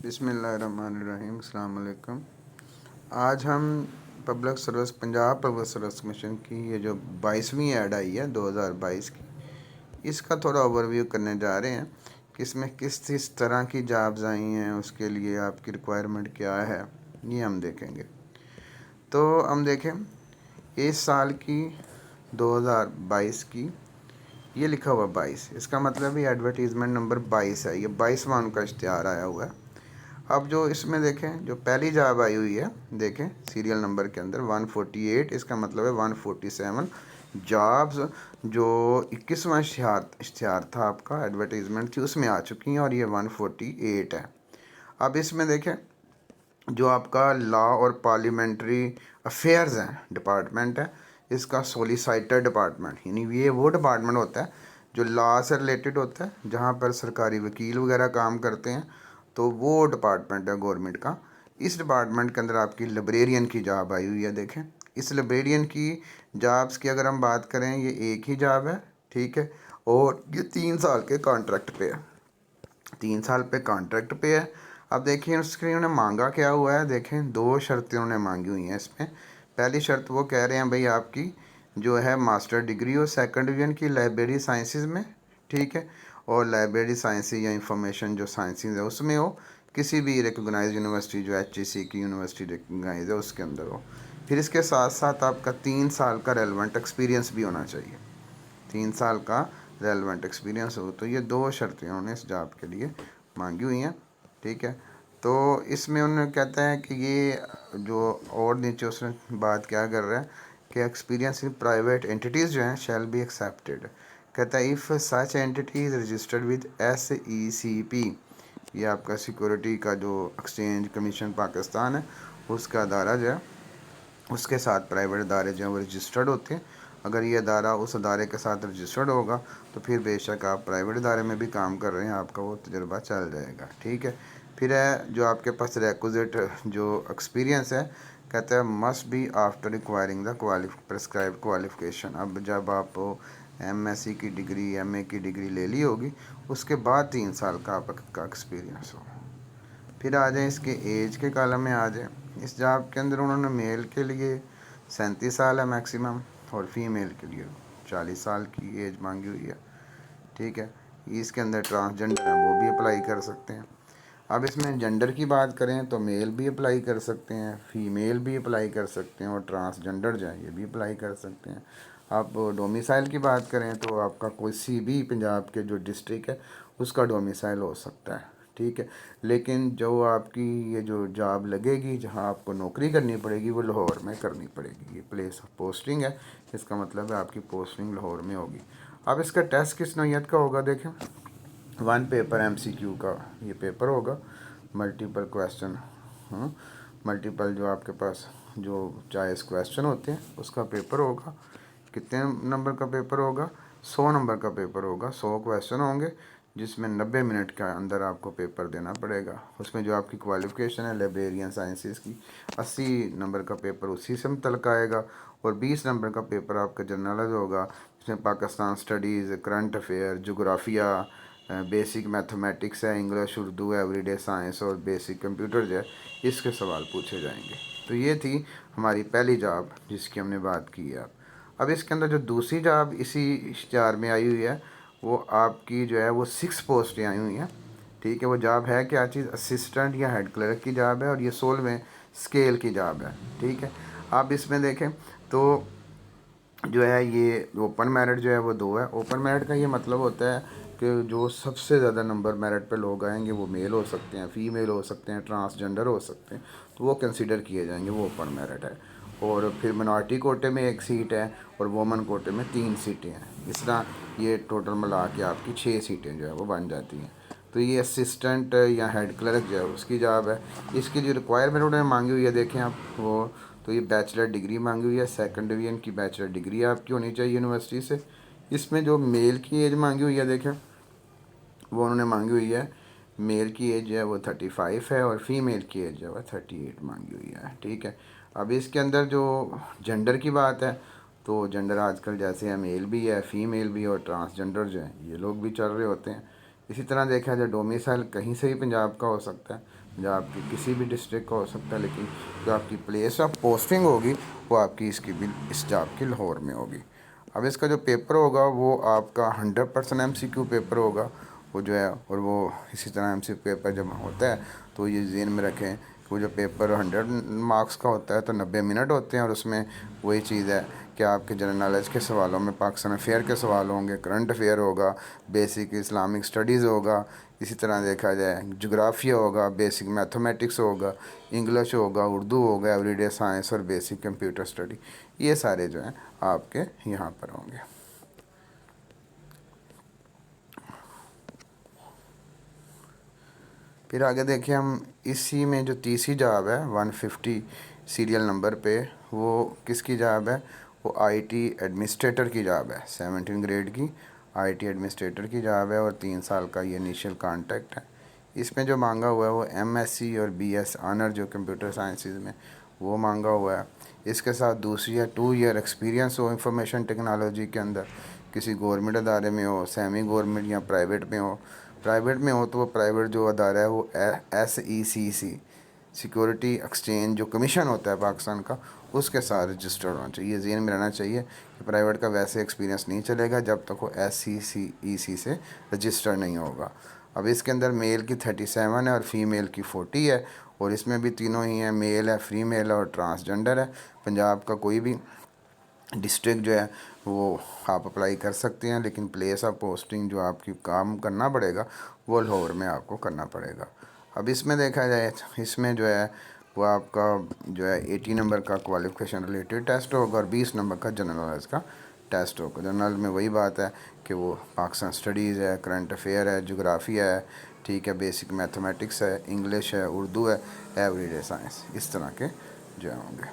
बिस्मिल्लाहिर्रहमानिर्रहीम अस्सलाम वालेकुम। आज हम public service Punjab public service commission की ये जो 22वीं ऐड आई है 2022 की, इसका थोड़ा ओवरव्यू करने जा रहे हैं कि इसमें किस किस तरह की जॉब्स आई हैं, उसके लिए आपकी रिक्वायरमेंट क्या है, ये हम देखेंगे। तो हम देखें इस साल की 2022 की ये लिखा हुआ 22, इसका मतलब ये एडवर्टीज़मेंट नंबर 22 है, ये 22वां उनका इश्तिहार आया हुआ है। अब जो इसमें देखें जो पहली जॉब आई हुई है, देखें सीरियल नंबर के अंदर 148, इसका मतलब है 147 जॉब्स जो 21वां इश्तिहार था आपका, एडवर्टीज़मेंट थी, उसमें आ चुकी हैं और ये 148 है। अब इसमें देखें जो आपका लॉ और पार्लियामेंट्री अफेयर्स हैं डिपार्टमेंट है, इसका सोलिसिटर डिपार्टमेंट, यानी ये वो डिपार्टमेंट होता है जो लॉ से रिलेटेड होता है, जहाँ पर सरकारी वकील वगैरह काम करते हैं, तो वो डिपार्टमेंट है गवर्नमेंट का। इस डिपार्टमेंट के अंदर आपकी लाइब्रेरियन की जॉब आई हुई है। देखें इस लाइब्रेरियन की जॉब्स की अगर हम बात करें, ये एक ही जॉब है, ठीक है, और ये 3 साल के कॉन्ट्रैक्ट पे है, 3 साल पे कॉन्ट्रैक्ट पे है। अब देखिए उसके उन्होंने मांगा क्या हुआ है, देखें 2 शर्तें उन्होंने मांगी हुई हैं इसमें। पहली शर्त वो कह रहे हैं भाई आपकी जो है मास्टर डिग्री हो सेकंड डिवीजन की लाइब्रेरी साइंसेस में, ठीक है, और लाइब्रेरी साइंसेज या इंफॉर्मेशन जो साइंसेज है उसमें हो, किसी भी रिकॉग्नाइज यूनिवर्सिटी जो HEC की यूनिवर्सिटी रिकॉग्नाइज है उसके अंदर हो। फिर इसके साथ साथ आपका 3 साल का रेलिवेंट एक्सपीरियंस भी होना चाहिए, 3 साल का रेलिवेंट एक्सपीरियंस हो। तो ये 2 शर्तें उन्होंने इस जॉब के लिए मांगी हुई हैं, ठीक है। तो इसमें उन्होंने कहता है कि ये जो और नीचे उसने बात क्या कर रहा है कि एक्सपीरियंस इन प्राइवेट एंटिटीज़ जो हैं शैल बी एक्सेप्टेड। कहता है if such entity is registered with SECP, ये आपका सिक्योरिटी का जो एक्सचेंज कमीशन पाकिस्तान है उसका अदारा जो है, उसके साथ प्राइवेट अदारे जो हैं वो रजिस्टर्ड होते हैं। अगर ये अदारा उस अदारे के साथ रजिस्टर्ड होगा तो फिर बेशक आप प्राइवेट अदारे में भी काम कर रहे हैं, आपका वो तजुर्बा चल जाएगा, ठीक है। फिर है जो आपके पास रेक्विजिट जो एक्सपीरियंस है, कहता है must be after requiring the prescribe qualification. अब जब आप MSc की डिग्री MA की डिग्री ले ली होगी उसके बाद 3 साल का आपका एक्सपीरियंस हो। फिर आ जाए इसके एज के कॉलम में आ जाए, इस जॉब के अंदर उन्होंने मेल के लिए 37 साल है मैक्सिमम, और फीमेल के लिए 40 साल की एज मांगी हुई है, ठीक है। इसके अंदर ट्रांसजेंडर हैं वो भी अप्लाई कर सकते हैं। अब इसमें जेंडर की बात करें तो मेल भी अप्लाई कर सकते हैं, फीमेल भी अप्लाई कर सकते हैं, और ट्रांसजेंडर जो है ये भी अप्लाई कर सकते हैं। आप डोमिसाइल की बात करें तो आपका कोई सी भी पंजाब के जो डिस्ट्रिक्ट है उसका डोमिसाइल हो सकता है, ठीक है। लेकिन जो आपकी ये जो जॉब लगेगी, जहाँ आपको नौकरी करनी पड़ेगी, वो लाहौर में करनी पड़ेगी। ये प्लेस ऑफ पोस्टिंग है, इसका मतलब है आपकी पोस्टिंग लाहौर में होगी। अब इसका टेस्ट किस नौइयत का होगा, देखें 1 पेपर MCQ का ये पेपर होगा, मल्टीपल क्वेश्चन, मल्टीपल जो आपके पास जो चॉइस क्वेश्चन होते हैं उसका पेपर होगा। कितने नंबर का पेपर होगा, 100 नंबर का पेपर होगा, 100 क्वेश्चन होंगे जिसमें 90 मिनट के अंदर आपको पेपर देना पड़ेगा। उसमें जो आपकी क्वालिफ़िकेशन है लाइब्रेरियन साइंसेस की, 80 नंबर का पेपर उसी से मुतल्लिक़ आएगा, और 20 नंबर का पेपर आपका जनरल होगा, जिसमें पाकिस्तान स्टडीज़, करंट अफेयर, जोग्राफिया, बेसिक मैथमेटिक्स है, इंग्लिश, उर्दू, एवरीडे साइंस और बेसिक कंप्यूटर जो है इसके सवाल पूछे जाएंगे। तो ये थी हमारी पहली जॉब जिसकी हमने बात की है। अब इसके अंदर जो दूसरी जॉब इसी इश्तिहार में आई हुई है वो आपकी जो है वो 6 पोस्टें आई हुई हैं, ठीक है। वो जॉब है क्या चीज़, असिस्टेंट या हेड क्लर्क की जॉब है, और ये 16वें स्केल की जॉब है, ठीक है। आप इसमें देखें तो जो है ये ओपन मेरिट जो है वो 2 है। ओपन मेरिट का ये मतलब होता है कि जो सबसे ज़्यादा नंबर मेरिट पे लोग आएंगे वो मेल हो सकते हैं, फीमेल हो सकते हैं, ट्रांसजेंडर हो सकते हैं, तो वो कंसिडर किए जाएंगे, वो ओपन मेरिट है। और फिर मिनॉरिटी कोटे में 1 सीट है और वोमन कोटे में 3 सीटें हैं। इस तरह ये टोटल मिला के आपकी 6 सीटें जो है वो बन जाती हैं। तो ये असिस्टेंट या हेड क्लर्क जो है उसकी जॉब है। इसकी जो रिक्वायरमेंट उन्होंने मांगी हुई है देखें आप वो, तो ये बैचलर डिग्री मांगी हुई है, सेकंड डिवीजन की बैचलर डिग्री आपकी होनी चाहिए यूनिवर्सिटी से। इसमें जो मेल की एज मांगी हुई है देखें वो उन्होंने मांगी हुई है, मेल की एज जो है वो 35 है, और फीमेल की एज जो है 38 मांगी हुई है, ठीक है। अब इसके अंदर जो जेंडर की बात है तो जेंडर आजकल जैसे है मेल भी है, फीमेल भी, और ट्रांसजेंडर जो है ये लोग भी चल रहे होते हैं। इसी तरह देखा जाए डोमिसाइल कहीं से भी पंजाब का हो सकता है, पंजाब की किसी भी डिस्ट्रिक्ट का हो सकता है, लेकिन जो आपकी प्लेस ऑफ पोस्टिंग होगी वो आपकी इसकी भी इस जॉब की लाहौर में होगी। अब इसका जो पेपर होगा वो आपका 100% MCQ पेपर होगा वो जो है, और वो इसी तरह MCQ पेपर जब होता है तो ये ज़हन में रखें कि वो जो पेपर 100 मार्क्स का होता है तो 90 मिनट होते हैं, और उसमें वही चीज़ है कि आपके जनरल नॉलेज के सवालों में पाकिस्तान अफेयर के सवाल होंगे, करंट अफेयर होगा, बेसिक इस्लामिक स्टडीज़ होगा, इसी तरह देखा जाए जोग्राफिया होगा, बेसिक मैथमेटिक्स होगा, इंग्लिश होगा, उर्दू होगा, एवरीडे साइंस और बेसिक कंप्यूटर स्टडी, ये सारे जो हैं आपके यहाँ पर होंगे। फिर आगे देखिए हम इसी में जो तीसरी जॉब है 150 सीरियल नंबर पे, वो किसकी जॉब है? वो IT एडमिनिस्ट्रेटर की जॉब है, 17 ग्रेड की IT एडमिनिस्ट्रेटर की जॉब है, और 3 साल का ये इनिशियल कॉन्ट्रैक्ट है। इसमें जो मांगा हुआ है वो MSc और BS ऑनर जो कंप्यूटर साइंसेज में वो मांगा हुआ है। इसके साथ दूसरी है 2 ईयर एक्सपीरियंस हो इंफॉर्मेशन टेक्नोलॉजी के अंदर, किसी गवर्नमेंट अदारे में हो, सेमी गवर्नमेंट या प्राइवेट में हो। प्राइवेट में हो तो वो प्राइवेट जो अदारा है वो SECC सिक्योरिटी एक्सचेंज जो कमीशन होता है पाकिस्तान का, उसके साथ रजिस्टर्ड होना चाहिए। ज़हन में रहना चाहिए कि प्राइवेट का वैसे एक्सपीरियंस नहीं चलेगा जब तक वो SECC से रजिस्टर्ड नहीं होगा। अब इसके अंदर मेल की 37 है और फीमेल की 40 है, और इसमें भी तीनों ही हैं, मेल है, फीमेल है और ट्रांसजेंडर है। पंजाब का कोई भी डिस्ट्रिक्ट जो है वो आप अप्लाई कर सकते हैं, लेकिन प्लेस ऑफ पोस्टिंग जो आपकी काम करना पड़ेगा वो लाहौर में आपको करना पड़ेगा। अब इसमें देखा जाए इसमें जो है वो आपका जो है 80 नंबर का क्वालिफिकेशन रिलेटेड टेस्ट होगा और 20 नंबर का जनरल नॉलेज का टेस्ट होगा। जनरल में वही बात है कि वो पाकिस्तान स्टडीज़ है, करंट अफेयर है, जोग्राफी है, ठीक है, बेसिक मैथमेटिक्स है, इंग्लिश है, उर्दू है, एवरीडे साइंस, इस तरह के जो होंगे।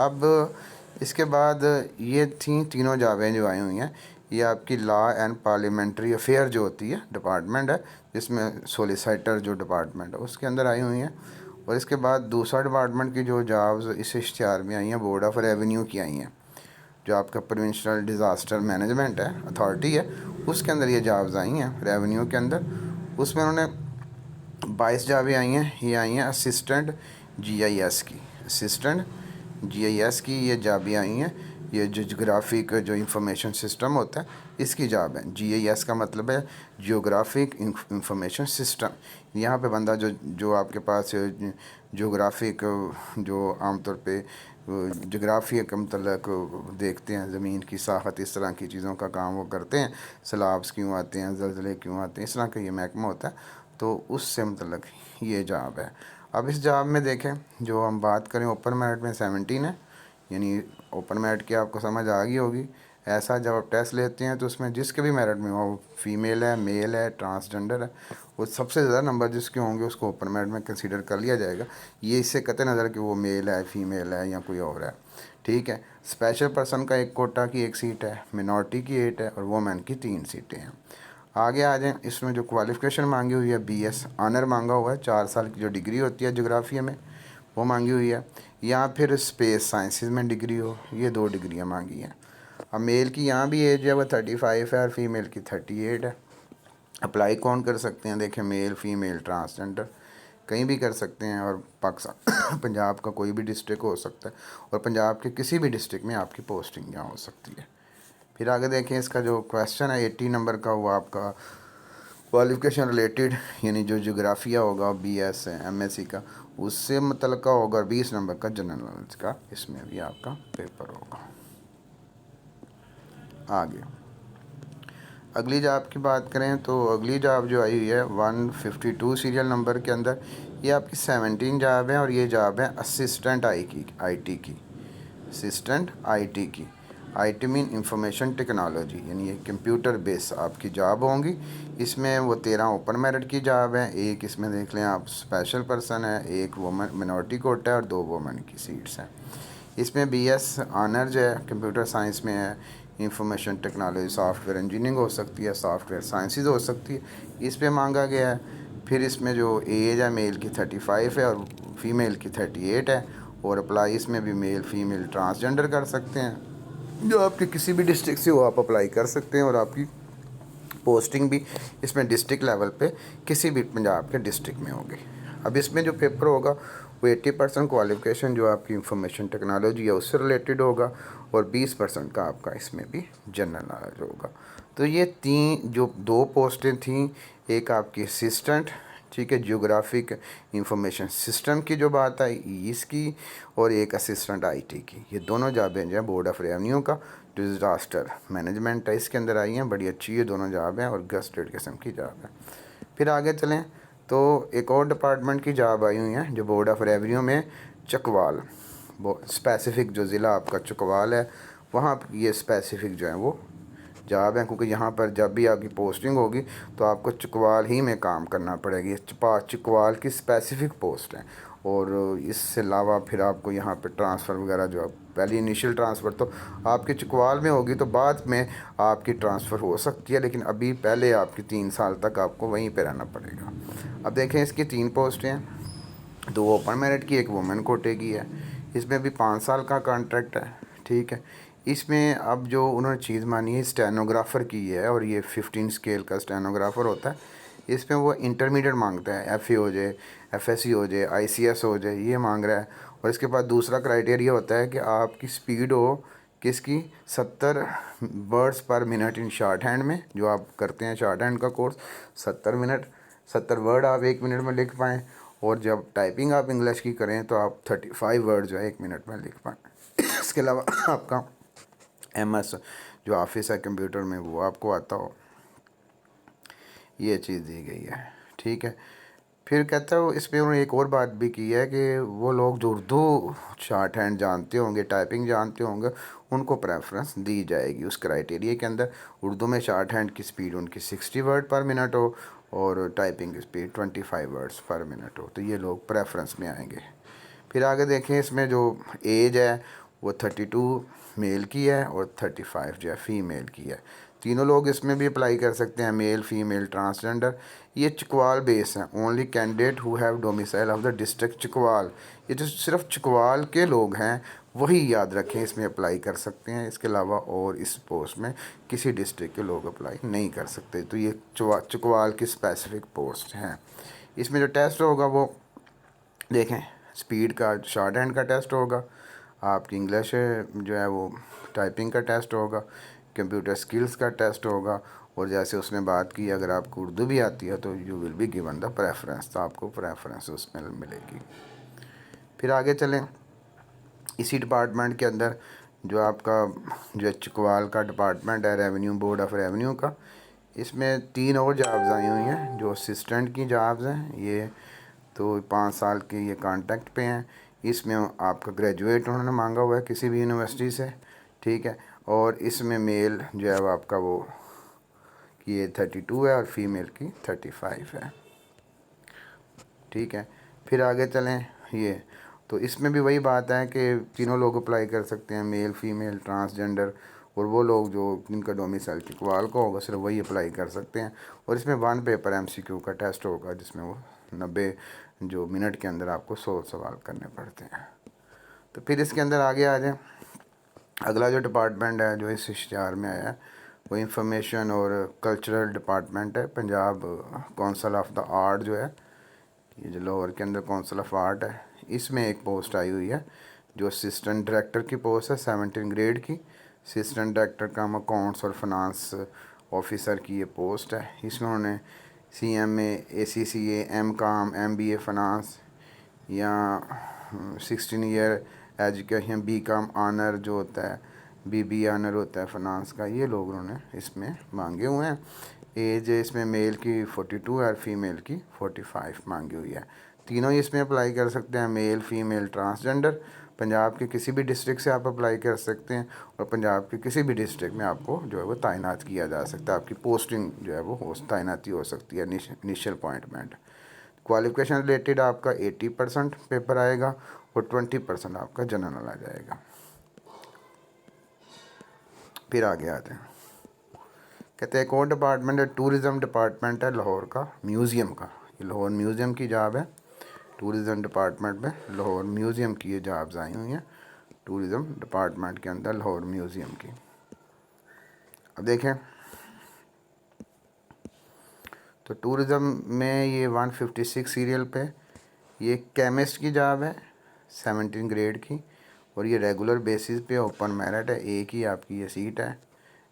अब इसके बाद ये थी तीनों जॉबें जो आई हुई हैं, ये आपकी लॉ एंड पार्लियामेंट्री अफेयर जो होती है डिपार्टमेंट है, जिसमें सोलिसिटर जो डिपार्टमेंट है उसके अंदर आई हुई हैं। और इसके बाद दूसरा डिपार्टमेंट की जो जॉब्स इस इश्तिहार में आई हैं बोर्ड ऑफ रेवेन्यू की आई हैं, जो आपका प्रोविंशियल डिज़ास्टर मैनेजमेंट है अथॉरिटी है, उसके अंदर ये जॉब्स आई हैं रेवेन्यू के अंदर। उसमें उन्होंने 22 जॉबें आई हैं, ये आई हैं असिस्टेंट GIS की, असिस्टेंट GIS की ये जॉबें आई हैं। ये जो जोग्राफिक जो इंफॉर्मेशन सिस्टम होता है इसकी जॉब है। GIS का मतलब है जियोग्राफिक इंफॉर्मेशन सिस्टम। यहाँ पे बंदा जो जो आपके पास जोग्राफिक जो आमतौर पे जोग्राफी के मतलब देखते हैं, ज़मीन की साखत, इस तरह की चीज़ों का काम वो करते हैं, सैलाब क्यों आते हैं, ज़लज़ले क्यों आते हैं, इस तरह का ये महकमा होता है, तो उससे मतलब ये जॉब है। अब इस जॉब में देखें जो हम बात करें ओपन मेरिट में 17 है, यानी ओपन मेरिट की आपको समझ आ गई होगी। ऐसा जब आप टेस्ट लेते हैं तो उसमें जिसके भी मेरिट में हो, फीमेल है, मेल है, ट्रांसजेंडर है, वो सबसे ज़्यादा नंबर जिसके होंगे उसको ओपन मेरिट में कंसीडर कर लिया जाएगा। ये इससे कतई नज़र कि वो मेल है, फीमेल है या कोई और है, ठीक है। स्पेशल पर्सन का एक कोटा की 1 सीट है, मिनॉरिटी की 8 है और वोमेन की 3 सीटें हैं। आगे आ जाएँ, इसमें जो क्वालिफ़िकेशन मांगी हुई है BS ऑनर मांगा हुआ है, 4 साल की जो डिग्री होती है जोग्राफिया में वो मांगी हुई है, या फिर स्पेस साइंसेस में डिग्री हो, ये 2 डिग्रियां मांगी हैं। अब मेल की यहाँ भी एज है वो 35 है और फीमेल की 38 है। अप्लाई कौन कर सकते हैं? देखें, मेल, फीमेल, ट्रांसजेंडर कहीं भी कर सकते हैं, और पाकिस्तान पंजाब का कोई भी डिस्ट्रिक्ट हो सकता है, और पंजाब के किसी भी डिस्ट्रिक्ट में आपकी पोस्टिंग यहाँ हो सकती है। फिर आगे देखें, इसका जो क्वेश्चन है 80 नंबर का, वो आपका क्वालिफ़िकेशन रिलेटेड यानी जो जोग्राफिया होगा BS है MSc का, उससे मुतल्लिक़ होगा, 20 नंबर का जनरल नॉलेज का इसमें भी आपका पेपर होगा। आगे अगली जॉब की बात करें तो अगली जॉब जो आई हुई है 152 सीरियल नंबर के अंदर, ये आपकी 17 जॉब है, और ये जॉब है असिस्टेंट IT की, असिस्टेंट IT की। IT मीन इंफॉर्मेशन टेक्नोलॉजी, यानी ये कंप्यूटर बेस आपकी जॉब होंगी। इसमें वो 13 ओपन मेरिट की जॉब है, एक इसमें देख लें आप स्पेशल पर्सन है, एक वोमन मिनॉरिटी कोटा है और 2 वोमन की सीट्स हैं। इसमें BS ऑनर जो है कंप्यूटर साइंस में है, इंफॉर्मेशन टेक्नोलॉजी सॉफ्टवेयर इंजीनियरिंग हो सकती है, सॉफ्टवेयर साइंसेज हो सकती है, इस पे मांगा गया है। फिर इसमें जो एज है मेल की 35 है और फीमेल की 38 है, और अप्लाई इसमें भी मेल, फीमेल, ट्रांसजेंडर कर सकते हैं। जो आपके किसी भी डिस्ट्रिक्ट से हो आप अप्लाई कर सकते हैं, और आपकी पोस्टिंग भी इसमें डिस्ट्रिक्ट लेवल पे किसी भी पंजाब के डिस्ट्रिक्ट में होगी। अब इसमें जो पेपर होगा वो 80% क्वालिफ़िकेशन जो आपकी इंफॉर्मेशन टेक्नोलॉजी है उससे रिलेटेड होगा और 20% का आपका इसमें भी जनरल नॉलेज होगा। तो ये जो दो पोस्टें थीं, एक आपकी असिस्टेंट, ठीक है, जियोग्राफिक इंफॉर्मेशन सिस्टम की जो बात आई इसकी, और एक असिस्टेंट आईटी की। ये दोनों जॉबें जो हैं बोर्ड ऑफ रेवेन्यू का जो डिज़ास्टर मैनेजमेंट है इसके अंदर आई हैं। बड़ी अच्छी ये दोनों जॉब हैं और गस्टेड किस्म की जॉब है। फिर आगे चलें तो एक और डिपार्टमेंट की जॉब आई हुई है जो बोर्ड ऑफ रेवेन्यू में चकवाल, वो स्पेसिफ़िक जो ज़िला आपका चकवाल है वहाँ ये स्पेसिफ़िक जो है वो जॉब है, क्योंकि यहाँ पर जब भी आपकी पोस्टिंग होगी तो आपको चकवाल ही में काम करना पड़ेगी। चकवाल की स्पेसिफ़िक पोस्ट है और इससे अलावा फिर आपको यहाँ पे ट्रांसफ़र वगैरह जो पहले इनिशियल ट्रांसफ़र तो आपके चकवाल में होगी, तो बाद में आपकी ट्रांसफ़र हो सकती है, लेकिन अभी पहले आपकी 3 साल तक आपको वहीं पे रहना पड़ेगा। अब देखें इसकी 3 पोस्टें हैं, 2 ओपन मेरिट की, एक वुमेन कोटे की है। इसमें भी 5 साल का कॉन्ट्रैक्ट है, ठीक है। इसमें अब जो उन्होंने चीज़ मानी है स्टेनोग्राफ़र की है और ये 15 स्केल का स्टेनोग्राफ़र होता है। इसमें वो इंटरमीडिएट मांगता है, एफ़ए हो जाए, एफएससी हो जाए, आईसीएस हो जाए, ये मांग रहा है। और इसके बाद दूसरा क्राइटेरिया होता है कि आपकी स्पीड हो किसकी 70 वर्ड्स पर मिनट इन शॉर्ट हैंड में, जो आप करते हैं शॉर्ट हैंड का कोर्स 70 वर्ड आप 1 मिनट में लिख पाएँ। और जब टाइपिंग आप इंग्लिश की करें तो आप 35 वर्ड जो है 1 मिनट में लिख पाएँ। इसके अलावा आपका एमएस जो ऑफिस है कंप्यूटर में वो आपको आता हो, ये चीज़ दी गई है, ठीक है। फिर कहता है इस पर उन्होंने एक और बात भी की है कि वो लोग जो उर्दू शॉर्ट हैंड जानते होंगे, टाइपिंग जानते होंगे, उनको प्रेफरेंस दी जाएगी उस क्राइटेरिया के अंदर। उर्दू में शॉर्ट हैंड की स्पीड उनकी 60 वर्ड पर मिनट हो और टाइपिंग की स्पीड 25 वर्ड्स पर मिनट हो, तो ये लोग प्रेफरेंस में आएंगे। फिर आगे देखें इसमें जो एज है वो 32 मेल की है और 35 जो है फ़ीमेल की है। तीनों लोग इसमें भी अप्लाई कर सकते हैं, मेल फीमेल ट्रांसजेंडर। ये चकवाल बेस है, only candidate who have domicile of the district Chakwal. ये जो सिर्फ चकवाल के लोग हैं वही याद रखें इसमें अप्लाई कर सकते हैं। इसके अलावा और इस पोस्ट में किसी डिस्ट्रिक्ट के लोग अप्लाई नहीं कर सकते। तो ये चकवाल की स्पेसिफिक पोस्ट हैं। इसमें जो टेस्ट होगा वो देखें, स्पीड का शॉर्ट हैंड का टेस्ट होगा, आपकी इंग्लिश जो है वो टाइपिंग का टेस्ट होगा, कंप्यूटर स्किल्स का टेस्ट होगा, और जैसे उसने बात की अगर आपको उर्दू भी आती है तो you will be given the preference, तो आपको प्रेफरेंस उसमें मिलेगी। फिर आगे चलें, इसी डिपार्टमेंट के अंदर जो आपका जो चकवाल का डिपार्टमेंट है रेवेन्यू बोर्ड ऑफ रेवेन्यू का, इसमें 3 और जॉब्स आई हुई हैं जो असिस्टेंट की जॉब्स हैं। ये तो 5 साल के ये कॉन्ट्रैक्ट पे हैं। इसमें आपका ग्रेजुएट उन्होंने मांगा हुआ है किसी भी यूनिवर्सिटी से, ठीक है। और इसमें मेल जो है वो आपका वो कि ये 32 है और फीमेल की 35 है, ठीक है। फिर आगे चलें, ये तो इसमें भी वही बात है कि तीनों लोग अप्लाई कर सकते हैं, मेल फीमेल ट्रांसजेंडर, और वो लोग जो जिनका डोमिसाइल चकवाल का होगा सिर्फ वही अप्लाई कर सकते हैं। और इसमें 1 पेपर एमसीक्यू का टेस्ट होगा जिसमें वो 90 जो मिनट के अंदर आपको 100 सवाल करने पड़ते हैं। तो फिर इसके अंदर आगे आ जाए, अगला जो डिपार्टमेंट है जो इस इश्तिहार में आया है वो इंफॉर्मेशन और कल्चरल डिपार्टमेंट है। Punjab council of the art जो है, ये जो लाहौर के अंदर काउंसिल ऑफ आर्ट है, इसमें एक पोस्ट आई हुई है जो असिस्टेंट डायरेक्टर की पोस्ट है 17 ग्रेड की। असिस्टेंट डायरेक्टर का अकाउंट्स और फाइनेंस ऑफिसर की ये पोस्ट है। इसमें उन्होंने CMA ACCA MCOM MBA finance या 16 ईयर एजुकेशन BCom ऑनर जो होता है, BBA ऑनर होता है फाइनेंस का, ये लोग उन्होंने इसमें मांगे हुए हैं। एज इसमें मेल की 42 और फीमेल की 45 मांगी हुई है। तीनों ही इसमें अप्लाई कर सकते हैं, मेल फीमेल ट्रांसजेंडर। पंजाब के किसी भी डिस्ट्रिक्ट से आप अप्लाई कर सकते हैं और पंजाब के किसी भी डिस्ट्रिक्ट में आपको जो है वो तैनात किया जा सकता है, आपकी पोस्टिंग जो है वो तैनाती हो सकती है, इनिशियल अपॉइंटमेंट। क्वालिफिकेशन रिलेटेड आपका 80% पेपर आएगा और 20% आपका जनरल आ जाएगा। फिर आगे आते हैं, कहते हैं एक और डिपार्टमेंट है टूरिज़म डिपार्टमेंट है लाहौर का, म्यूज़ियम का। ये लाहौर म्यूज़ियम की जॉब है, टूरिज़म डिपार्टमेंट में लाहौर म्यूज़ियम की ये जॉब्स आई हुई हैं, टूरिज़म डिपार्टमेंट के अंदर लाहौर म्यूज़ियम की। अब देखें तो टूरिज़म में ये 156 सीरियल पे ये केमिस्ट की जॉब है 17 ग्रेड की, और ये रेगुलर बेसिस पे ओपन मेरिट है, एक ही आपकी ये सीट है।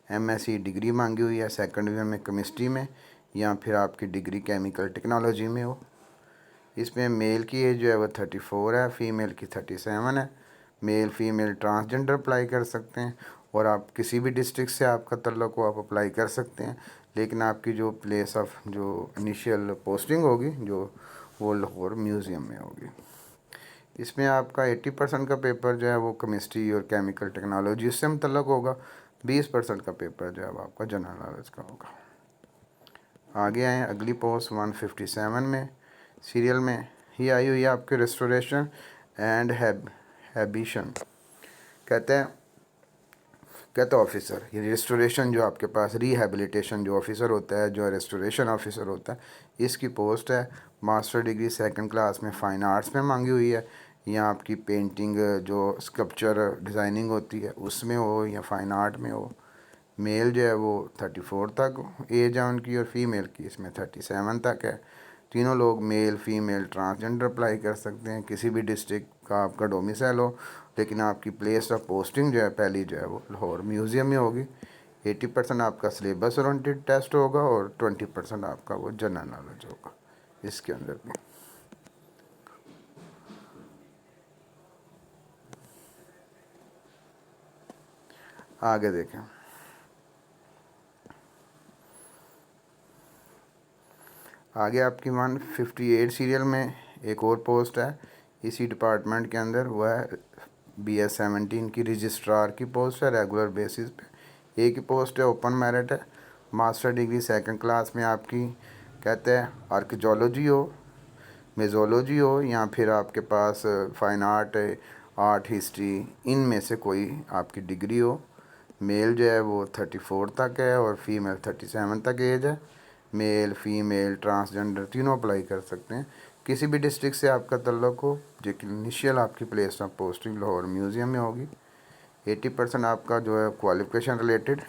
एमएससी डिग्री मांगी हुई है सेकंड ईयर में केमिस्ट्री में, या फिर आपकी डिग्री केमिकल टेक्नोलॉजी में हो। इसमें मेल की एज जो है वो 34 है, फीमेल की 37 है। मेल फीमेल ट्रांसजेंडर अप्लाई कर सकते हैं, और आप किसी भी डिस्ट्रिक्ट से आपका तल्लुक़ हो आप अप्लाई कर सकते हैं, लेकिन आपकी जो प्लेस ऑफ जो इनिशियल पोस्टिंग होगी जो वो लाहौर म्यूज़ियम में होगी। इसमें आपका 80% का पेपर जो है वो केमिस्ट्री और केमिकल टेक्नोलॉजी से मुतल्लक होगा, 20% का पेपर जो है वो आपका जनरल नॉलेज का होगा। आगे आए अगली पोस्ट 157 में सीरियल में ही आई हुई है आपके रेस्टोरेशन एंड हैबिशन। कहते ऑफिसर, ये रेस्टोरेशन जो आपके पास रिहैबिलिटेशन जो ऑफिसर होता है, जो रेस्टोरेशन ऑफिसर होता है, इसकी पोस्ट है। मास्टर डिग्री सेकंड क्लास में फ़ाइन आर्ट्स में मांगी हुई है, या आपकी पेंटिंग जो स्कल्पचर डिज़ाइनिंग होती है उसमें हो, या फ़ाइन आर्ट में हो। मेल जो है वो 34 तक एज है उनकी, और फीमेल की इसमें 37 तक है। तीनों लोग मेल फीमेल ट्रांसजेंडर अप्लाई कर सकते हैं, किसी भी डिस्ट्रिक्ट का आपका डोमिसाइल हो, लेकिन आपकी प्लेस ऑफ पोस्टिंग जो है पहली जो है वो लाहौर म्यूज़ियम में होगी। 80% आपका सिलेबस ओरिएंटेड टेस्ट होगा, और 20% आपका वो जनरल नॉलेज होगा इसके अंदर भी। आगे देखें, आगे आपकी 158 सीरियल में एक और पोस्ट है इसी डिपार्टमेंट के अंदर, वह है BS17 की रजिस्ट्रार की पोस्ट है रेगुलर बेसिस पे। एक ही पोस्ट है, ओपन मेरिट है। मास्टर डिग्री सेकंड क्लास में आपकी कहते हैं आर्कियोलॉजी हो, मेज़ोलॉजी हो, या फिर आपके पास फ़ाइन आर्ट आर्ट हिस्ट्री, इनमें से कोई आपकी डिग्री हो। मेल जो है वो 34 तक है, और फीमेल 37 तक एज है। मेल फीमेल ट्रांसजेंडर तीनों अप्लाई कर सकते हैं, किसी भी डिस्ट्रिक्ट से आपका तल्लुक़ हो। जो कि इनिशियल आपकी place of posting Lahore museum में होगी। 80% आपका जो है क्वालिफिकेशन रिलेटेड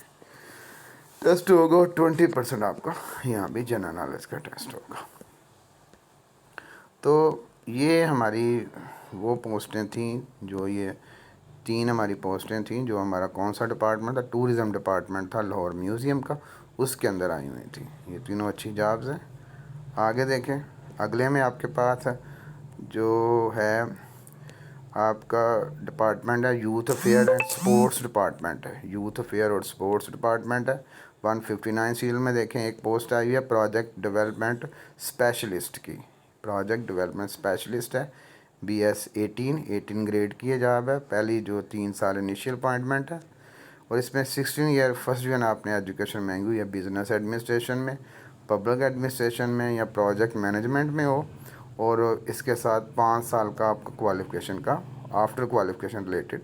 टेस्ट होगा, और 20% आपका यहाँ भी जनरल नॉलेज का टेस्ट होगा। तो ये हमारी वो पोस्टें थी, जो ये 3 हमारी पोस्टें थी, जो हमारा कौन सा डिपार्टमेंट था, टूरिज़म डिपार्टमेंट था लाहौर म्यूज़ियम का, उसके अंदर आई हुई थी। ये तीनों अच्छी जॉब्स हैं। आगे देखें, अगले में आपके पास जो है आपका डिपार्टमेंट है youth affair and sports department है। यूथ अफेयर और स्पोर्ट्स डिपार्टमेंट है। 159 सीरियल में देखें एक पोस्ट आई है प्रोजेक्ट डेवलपमेंट स्पेशलिस्ट की। प्रोजेक्ट डेवलपमेंट स्पेशलिस्ट है, BS 18 ग्रेड की जॉब है। पहली जो 3 साल इनिशियल अपॉइंटमेंट है, और इसमें 16 ईयर फर्स्ट जो है आपने एजुकेशन मांगी हुई है बिज़नेस एडमिनिस्ट्रेशन में, पब्लिक एडमिनिस्ट्रेशन में, या प्रोजेक्ट मैनेजमेंट में हो, और इसके साथ 5 साल का आपका क्वालिफ़िकेशन का आफ्टर क्वालिफ़िकेशन रिलेटेड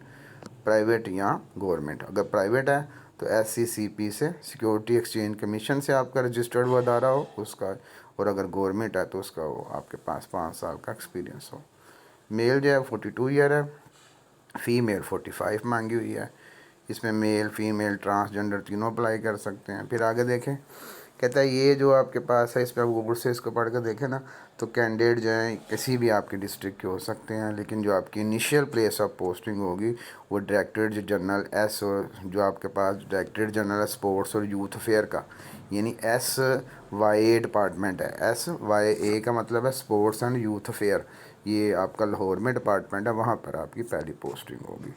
प्राइवेट या गवर्नमेंट। अगर प्राइवेट है तो SCCP से, सिक्योरिटी एक्सचेंज कमीशन से आपका रजिस्टर्ड हुआ अदारा हो उसका, और अगर गवर्नमेंट है तो उसका वो आपके पास 5 साल का एक्सपीरियंस हो। मेल जो है 42 ईयर है, फीमेल 45 मांगी हुई है। इसमें मेल फीमेल ट्रांसजेंडर तीनों अप्लाई कर सकते हैं। फिर आगे देखें, कहता है ये जो आपके पास है, इस पर गूगल से इसको पढ़ कर देखें ना, तो कैंडिडेट जो है किसी भी आपके डिस्ट्रिक्ट के हो सकते हैं, लेकिन जो आपकी इनिशियल प्लेस ऑफ पोस्टिंग होगी वो डायरेक्टरेट जनरल एस, और जो आपके पास डायरेक्टरेट जनरल स्पोर्ट्स और यूथ अफेयर का, यानी SYA डिपार्टमेंट है। SYA का मतलब है स्पोर्ट्स एंड यूथ अफेयर। ये आपका लाहौर में डिपार्टमेंट है, वहाँ पर आपकी पहली पोस्टिंग होगी।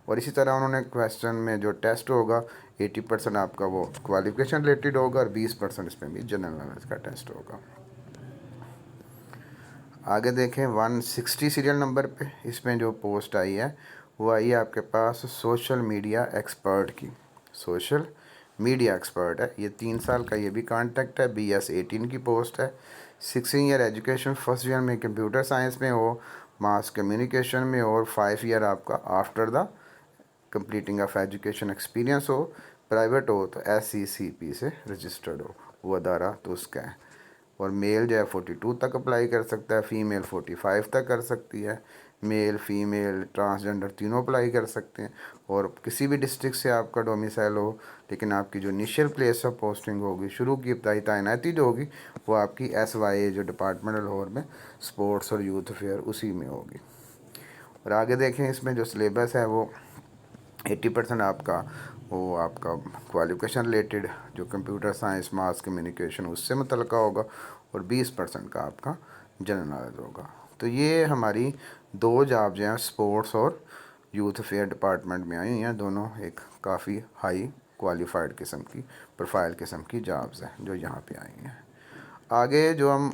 और इसी तरह उन्होंने क्वेश्चन में जो टेस्ट होगा 80% आपका वो क्वालिफिकेशन रिलेटेड होगा, और 20% इसमें भी जनरल नॉलेज का टेस्ट होगा। आगे देखें 160 सीरियल नंबर पे, इसमें जो पोस्ट आई है वो आई है आपके पास सोशल मीडिया एक्सपर्ट की। सोशल मीडिया एक्सपर्ट है, ये 3 साल का ये भी कॉन्ट्रैक्ट है। BS 18 की पोस्ट है। 16 ईयर एजुकेशन फर्स्ट ईयर में कंप्यूटर साइंस में हो, मास कम्युनिकेशन में हो, और 5 ईयर आपका after the completing of education experience हो। प्राइवेट हो तो SCCP से रजिस्टर्ड हो वो अदारा, तो उसका है। और मेल जो है 42 तक अप्लाई कर सकता है, फ़ीमेल 45 तक कर सकती है, मेल फीमेल ट्रांसजेंडर तीनों अप्लाई कर सकते हैं। और किसी भी डिस्ट्रिक्ट से आपका डोमिसाइल हो, लेकिन आपकी जो इनिशियल प्लेस ऑफ पोस्टिंग होगी, शुरू की इब्तदाई तैनाती जो होगी, वो आपकी SYA जो डिपार्टमेंटल लाहौर में स्पोर्ट्स और यूथ अफेयर उसी में होगी। और आगे देखें, इसमें जो सिलेबस है वो 80% आपका वो आपका क्वालिफिकेशन रिलेटेड जो कंप्यूटर साइंस मास कम्युनिकेशन उससे मुतल्लिक़ होगा, और 20% का आपका जनरल नॉलेज होगा। तो ये हमारी 2 जॉब जो हैं स्पोर्ट्स और यूथ अफेयर डिपार्टमेंट में आई हुई हैं। दोनों एक काफ़ी हाई क्वालिफाइड किस्म की प्रोफाइल किस्म की जॉब्स हैं जो यहाँ पे आई हैं। आगे जो हम